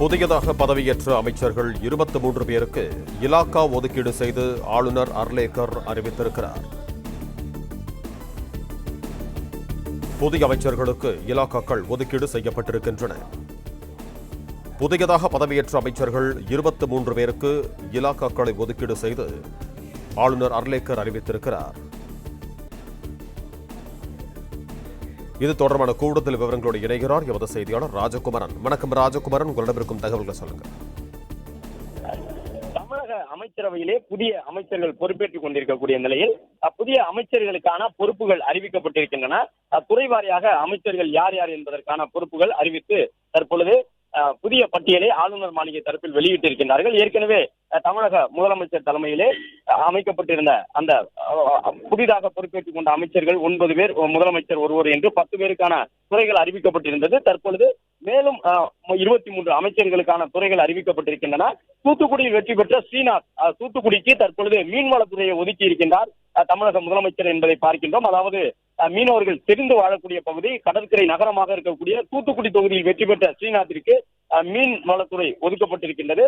புதியதாக பதவியேற்ற அமைச்சர்கள் 23 பேருக்கு இலாகா ஒதுக்கீடு செய்து ஆளுநர் அர்லேக்கர் அறிவித்திருக்கிறார். புதிய அமைச்சர்களுக்கு இலாகாக்கள் ஒதுக்கீடு செய்யப்பட்டிருக்கின்றன. புதியதாக பதவியேற்ற அமைச்சர்கள் 23 பேருக்கு இலாகாக்களை ஒதுக்கீடு செய்து ஆளுநர் அர்லேக்கர் அறிவித்திருக்கிறார். இது தொடர்பான கூடுதல் விவரங்களோடு இணைகிறார் எமது செய்தியாளர் ராஜகுமாரன். வணக்கம் ராஜகுமாரன், உங்களிடம் இருக்கும் தகவல்களை சொல்லுங்க. தமிழக அமைச்சரவையிலே புதிய அமைச்சர்கள் பொறுப்பேற்றுக் கொண்டிருக்கக்கூடிய நிலையில் புதிய அமைச்சர்களுக்கான பொறுப்புகள் அறிவிக்கப்பட்டிருக்கின்றன. துறை வாரியாக அமைச்சர்கள் யார் யார் என்பதற்கான பொறுப்புகள் அறிவித்து தற்பொழுது புதிய பட்டியலை ஆளுநர் மாளிகை தரப்பில் வெளியிட்டிருக்கின்றார்கள். ஏற்கனவே தமிழக முதலமைச்சர் தலைமையிலே அமைக்கப்பட்டிருந்த அந்த புதிதாக பொறுப்பேற்றுக் கொண்ட அமைச்சர்கள் 9 பேர், முதலமைச்சர் ஒருவர் என்று 10 பேருக்கான துறைகள் அறிவிக்கப்பட்டிருந்தது. தற்பொழுது மேலும் 23 அமைச்சர்களுக்கான துறைகள் அறிவிக்கப்பட்டிருக்கின்றன. தூத்துக்குடியில் வெற்றி பெற்ற ஸ்ரீநாத் தூத்துக்குடிக்கு தற்பொழுது மீன்வளத்துறையை ஒதுக்கி இருக்கின்றார் தமிழக முதலமைச்சர் என்பதை பார்க்கின்றோம். அதாவது மீனவர்கள் தெரிந்து வாழக்கூடிய பகுதி, கடற்கரை நகரமாக இருக்கக்கூடிய தூத்துக்குடி தொகுதியில் வெற்றி பெற்ற ஸ்ரீநாத்திற்கு மீன் வளத்துறை ஒதுக்கப்பட்டிருக்கின்றது.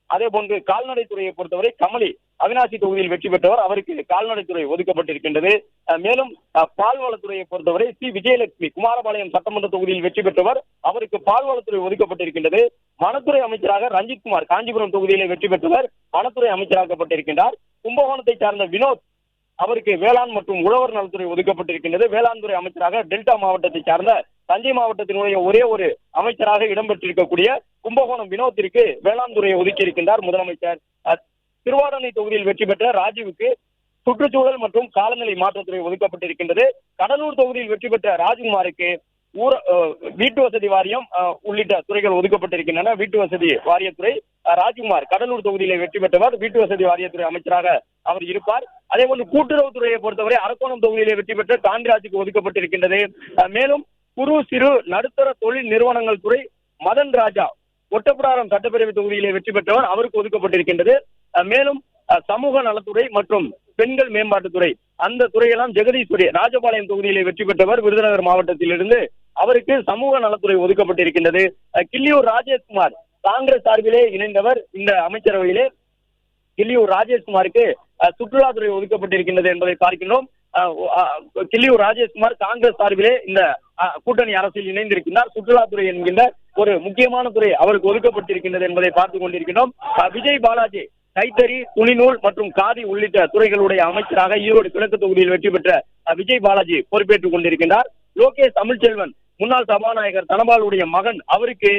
அதே போன்று கால்நடைத்துறையை பொறுத்தவரை கமலி அவினாசி தொகுதியில் வெற்றி பெற்றவர், அவருக்கு கால்நடைத்துறை ஒதுக்கப்பட்டிருக்கின்றது. மேலும் பால்வளத்துறையை பொறுத்தவரை சி விஜயலட்சுமி குமாரபாளையம் சட்டமன்ற தொகுதியில் வெற்றி பெற்றவர், அவருக்கு பால்வளத்துறை ஒதுக்கப்பட்டிருக்கின்றது. வனத்துறை அமைச்சராக ரஞ்சித்குமார் காஞ்சிபுரம் தொகுதியிலே வெற்றி பெற்றவர், வனத்துறை அமைச்சராக்கப்பட்டிருக்கின்றார். கும்பகோணத்தை சார்ந்த வினோத், அவருக்கு வேளாண் மற்றும் உழவர் நலத்துறை ஒதுக்கப்பட்டிருக்கின்றது. வேளாண் துறை அமைச்சராக டெல்டா மாவட்டத்தை சார்ந்த தஞ்சை மாவட்டத்தினுடைய ஒரே ஒரு அமைச்சராக இடம்பெற்றிருக்கக்கூடிய கும்பகோணம் வினோத்திற்கு வேளாண் துறையை ஒதுக்கி இருக்கின்றார் முதலமைச்சர். திருவாரணை தொகுதியில் வெற்றி பெற்ற ராஜீவுக்கு சுற்றுச்சூழல் மற்றும் காலநிலை மாற்றத்துறை ஒதுக்கப்பட்டிருக்கின்றது. கடலூர் தொகுதியில் வெற்றி பெற்ற ராஜ்குமாருக்கு வீட்டு வசதி வாரியம் உள்ளிட்ட துறைகள் ஒதுக்கப்பட்டிருக்கின்றன. வீட்டு வசதி வாரியத்துறை ராஜ்குமார் கடலூர் தொகுதியிலே வெற்றி பெற்றவர், வீட்டு வசதி வாரியத்துறை அமைச்சராக அவர் இருப்பார். அதே போன்று கூட்டுறவுத்துறையை பொறுத்தவரை அரக்கோணம் தொகுதியிலே வெற்றி பெற்ற காந்திராஜுக்கு ஒதுக்கப்பட்டிருக்கின்றது. மேலும் குறு சிறு நடுத்தர தொழில் நிறுவனங்கள் துறை மதன் ராஜா ஒட்டப்பிடாரம் சட்டப்பேரவை தொகுதியிலே வெற்றி பெற்றவர், அவருக்கு ஒதுக்கப்பட்டிருக்கின்றது. மேலும் சமூக நலத்துறை மற்றும் பெண்கள் மேம்பாட்டுத்துறை, அந்த துறையெல்லாம் ஜெகதீஸ்வரி ராஜபாளையம் தொகுதியிலே வெற்றி பெற்றவர், விருதுநகர் மாவட்டத்திலிருந்து, அவருக்கு சமூக நலத்துறை ஒதுக்கப்பட்டிருக்கின்றது. கிள்ளியூர் ராஜேஷ்குமார் காங்கிரஸ் சார்பிலே இணைந்தவர். இந்த அமைச்சரவையிலே கிள்ளியூர் ராஜேஷ்குமாருக்கு சுற்றுலாத்துறை ஒதுக்கப்பட்டிருக்கின்றது என்பதை பார்க்கின்றோம். கிள்ளியூர் ராஜேஷ்குமார் காங்கிரஸ் சார்பிலே இந்த கூட்டணி அரசில் இணைந்திருக்கிறார். சுற்றுலாத்துறை என்கின்ற ஒரு முக்கியமான துறை அவருக்கு ஒதுக்கப்பட்டிருக்கின்றது என்பதை பார்த்துக் கொண்டிருக்கிறோம். விஜய் பாலாஜி கைத்தறி, துணிநூல் மற்றும் காதி உள்ளிட்ட துறைகளுடைய அமைச்சராக ஈரோடு கிழக்கு தொகுதியில் வெற்றி பெற்ற விஜய் பாலாஜி பொறுப்பேற்றுக் கொண்டிருக்கின்றார். லோகேஷ் தமிழ்ச்செல்வன் முன்னாள் சபாநாயகர் தனபாலுடைய மகன், அவருக்கு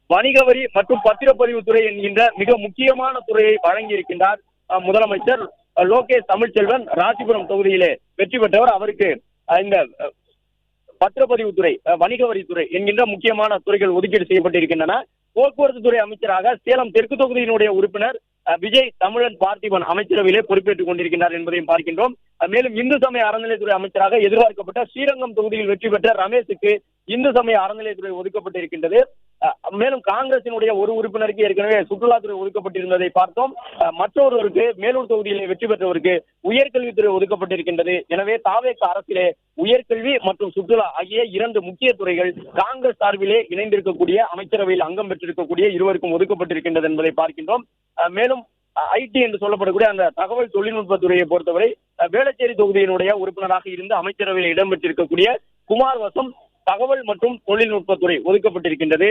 வணிக வரி மற்றும் பத்திரப்பதிவு துறை என்கின்ற மிக முக்கியமான துறையை வழங்கி இருக்கின்றார் முதலமைச்சர். லோகேஷ் தமிழ்ச்செல்வன் ராசிபுரம் தொகுதியிலே வெற்றி பெற்றவர், அவருக்கு இந்த பத்திரப்பதிவுத்துறை, வணிக வரித்துறை என்கின்ற முக்கியமான துறைகள் ஒதுக்கீடு செய்யப்பட்டிருக்கின்றன. போக்குவரத்து துறை அமைச்சராக சேலம் தெற்கு தொகுதியினுடைய உறுப்பினர் விஜய் தமிழன் பார்த்திபன் அமைச்சரவையிலே பொறுப்பேற்றுக் கொண்டிருக்கிறார் என்பதையும் பார்க்கின்றோம். மேலும் இந்து சமய அறநிலையத்துறை அமைச்சராக எதிர்பார்க்கப்பட்ட ஸ்ரீரங்கம் தொகுதியில் வெற்றி பெற்ற ரமேஷுக்கு இந்து சமய அறநிலையத்துறை ஒதுக்கப்பட்டிருக்கின்றது. மேலும் காங்கிரசினுடைய ஒரு உறுப்பினருக்கு ஏற்கனவே சுற்றுலாத்துறை ஒதுக்கப்பட்டிருந்ததை பார்த்தோம். மற்றொருவருக்கு மேலூர் தொகுதியிலே வெற்றி பெற்றவருக்கு உயர்கல்வித்துறை ஒதுக்கப்பட்டிருக்கின்றது. எனவே தாவேக அரசிலே உயர்கல்வி மற்றும் சுற்றுலா ஆகிய 2 முக்கிய துறைகள் காங்கிரஸ் சார்பிலே இணைந்திருக்கக்கூடிய அமைச்சரவையில் அங்கம் பெற்றிருக்கக்கூடிய இருவருக்கும் ஒதுக்கப்பட்டிருக்கின்றது என்பதை பார்க்கின்றோம். மேலும் ஐடி என்று சொல்லப்படக்கூடிய அந்த தகவல் தொழில்நுட்பத்துறையை பொறுத்தவரை வேளச்சேரி தொகுதியினுடைய உறுப்பினராக இருந்து அமைச்சரவையில் இடம்பெற்றிருக்கக்கூடிய குமார் வசம் தகவல் மற்றும் தொழில்நுட்பத்துறை ஒதுக்கப்பட்டிருக்கின்றது.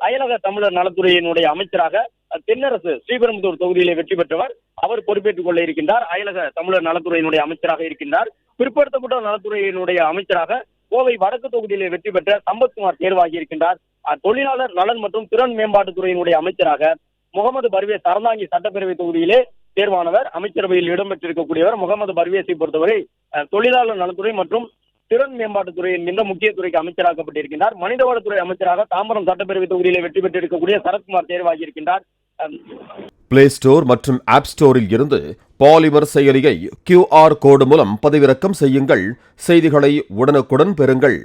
அயலக தமிழர் நலத்துறையினுடைய அமைச்சராக தென்னரசு ஸ்ரீபெரும்புதூர் தொகுதியிலே வெற்றி பெற்றவர், அவர் பொறுப்பேற்றுக் கொள்ள இருக்கின்றார். அயலக தமிழர் நலத்துறையினுடைய அமைச்சராக இருக்கின்றார். பிற்படுத்தப்பட்ட நலத்துறையினுடைய அமைச்சராக கோவை வடக்கு தொகுதியிலே வெற்றி பெற்ற சம்பத்குமார் தேர்வாகி இருக்கின்றார். தொழிலாளர் நலன் மற்றும் திறன் மேம்பாட்டுத்துறையினுடைய அமைச்சராக முகமது பர்வேஸ் அறந்தாங்கி சட்டப்பேரவை தொகுதியிலே தேர்வானவர், அமைச்சரவையில் இடம்பெற்றிருக்கக்கூடியவர். முகமது பர்வேஸை பொறுத்தவரை தொழிலாளர் நலத்துறை மற்றும் திறன் மேம்பாட்டுத்துறை என்கின்ற முக்கிய துறைக்கு அமைச்சராக்கப்பட்டிருக்கிறார். மனிதவளத்துறை அமைச்சராக தாம்பரம் சட்டப்பேரவை தொகுதியிலே வெற்றி பெற்றிருக்கக்கூடிய சரத்குமார் தேர்வாகி இருக்கின்றார். பிளே ஸ்டோர் மற்றும் ஆப் ஸ்டோரில் இருந்து பாலிமர் செயலியை QR கோடு மூலம் பதிவிறக்கம் செய்யுங்கள். செய்திகளை உடனுக்குடன் பெறுங்கள்.